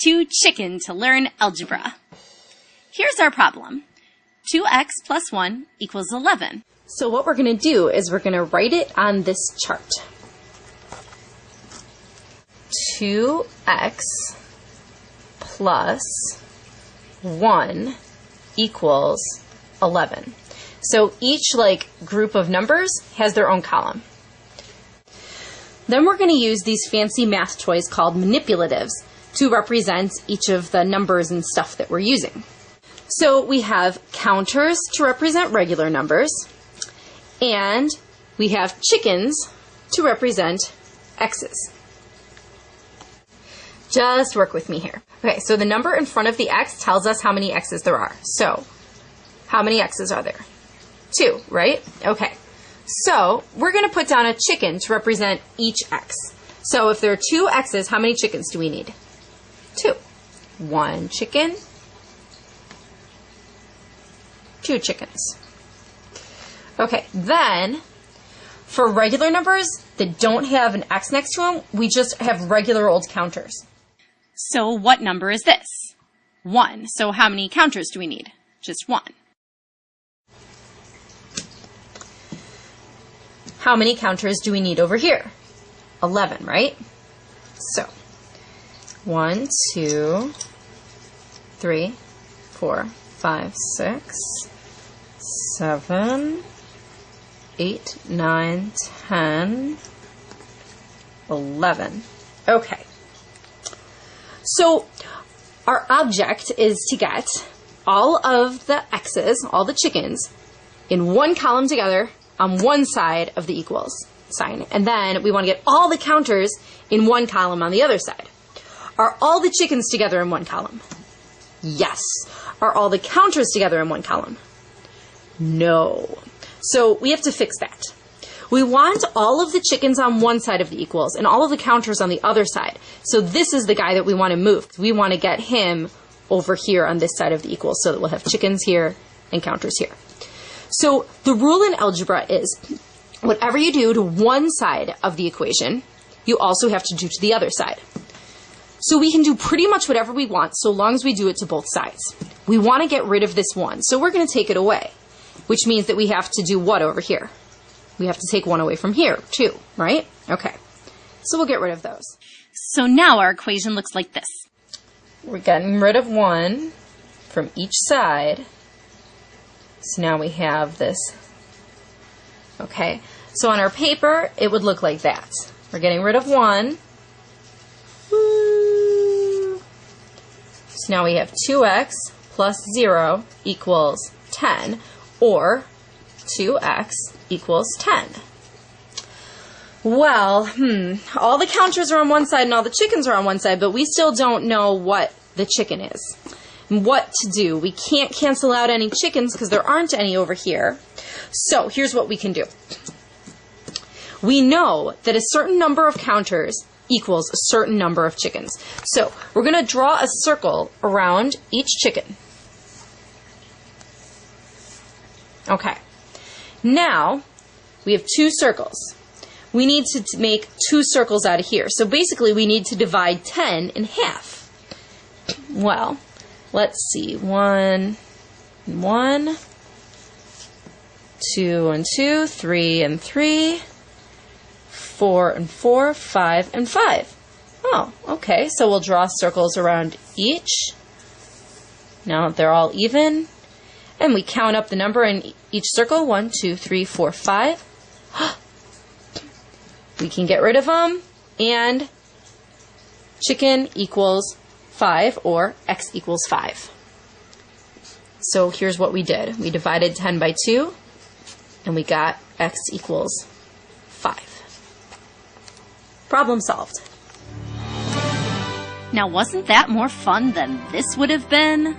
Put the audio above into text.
to chicken to learn algebra. Here's our problem. 2x plus 1 equals 11. So what we're going to do is we're going to write it on this chart. 2x plus 1 equals 11. So each group of numbers has their own column. Then we're going to use these fancy math toys called manipulatives to represent each of the numbers and stuff that we're using. So we have counters to represent regular numbers, and we have chickens to represent x's. Just work with me here. Okay, so the number in front of the x tells us how many x's there are. So how many x's are there? 2, right? Okay. So we're going to put down a chicken to represent each x. So if there are 2 x's, how many chickens do we need? 2. 1 chicken, 2 chickens. Okay, then for regular numbers that don't have an x next to them, we just have regular old counters. So what number is this? 1. So how many counters do we need? Just 1. How many counters do we need over here? 11, right? So 1, 2, 3, 4, 5, 6, 7, 8, 9, 10, 11. Okay. So our object is to get all of the x's, all the chickens, in one column together on one side of the equals sign. And then we want to get all the counters in one column on the other side. Are all the chickens together in one column? Yes. Are all the counters together in one column? No. So we have to fix that. We want all of the chickens on one side of the equals and all of the counters on the other side. So this is the guy that we want to move. We want to get him over here on this side of the equals so that we'll have chickens here and counters here. So the rule in algebra is whatever you do to one side of the equation, you also have to do to the other side. So we can do pretty much whatever we want so long as we do it to both sides. We want to get rid of this 1, so we're going to take it away, which means that we have to do what over here? We have to take 1 away from here, too, right? Okay, so we'll get rid of those. So now our equation looks like this. We're getting rid of 1 from each side. So now we have this. Okay, so on our paper, it would look like that. We're getting rid of 1. So now we have 2x plus 0 equals 10, or 2x equals 10. Well, all the counters are on one side and all the chickens are on one side, but we still don't know what the chicken is. And what to do. We can't cancel out any chickens because there aren't any over here. So here's what we can do. We know that a certain number of counters equals a certain number of chickens. So we're going to draw a circle around each chicken. Okay. Now we have 2 circles. We need to make 2 circles out of here. So basically we need to divide 10 in half. Well, let's see. 1 and 1, 2 and 2, 3 and 3, 4 and 4, 5 and 5. Oh, okay. So we'll draw circles around each. Now they're all even. And we count up the number in each circle. 1, 2, 3, 4, 5. We can get rid of them. And chicken equals 5, or x equals 5. So here's what we did. We divided 10 by 2, and we got x equals 5. Problem solved. Now wasn't that more fun than this would have been?